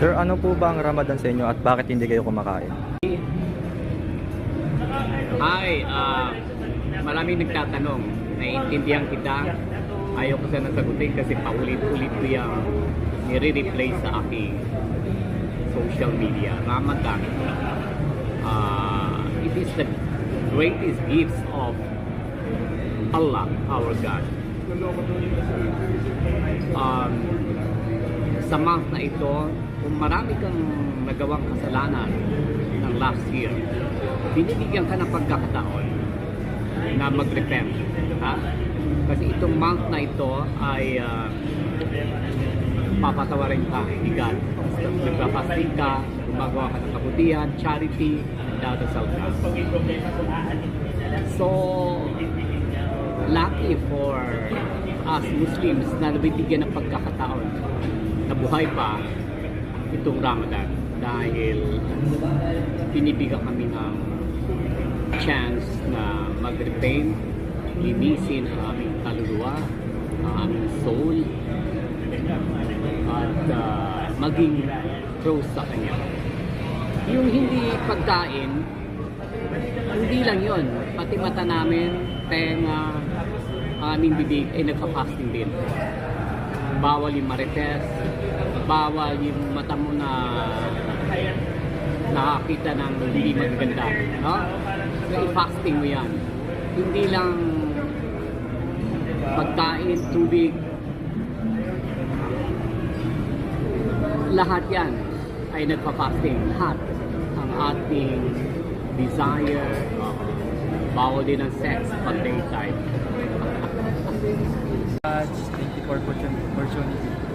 Sir, ano po ba ang Ramadan sa inyo at bakit hindi kayo kumakain? Hi, maraming nagtatanong. Naiintindihan kita. Ayaw ko sana sagutin kasi paulit-ulit ko yung nire-replay sa aking social media. Ramadan. It is the greatest gifts of Allah, our God. Sa month na ito, kung marami kang nagawang kasalanan ng last year, binibigyan ka ng pagkakataon na mag-repent. Ha? Kasi itong month na ito ay papatawarin ka ni God. Nagpapasting ka, gumagawa ka ng kabutihan, charity, dadasal ka. So, lucky for us Muslims na nabibigyan ng pagkakataon na buhay pa itong Ramadan dahil pinibigyan kami ng chance na mag-repent, linisin ang aming kaluluwa, ang aming soul, at maging close sa Kanya. Yung hindi pagkain, hindi lang yon, pati mata namin, tenga, aming bibig ay nagpa-fasting din. Bawal yung marites, bawal yung mata mo na nakakita ng hindi maganda, no? So, i-fasting mo yan. Hindi lang pagkain, tubig, lahat yan ay nagpa-fasting. Lahat. Ang ating desire, bawal din ang sex pag daytime. Thank you for opportunity.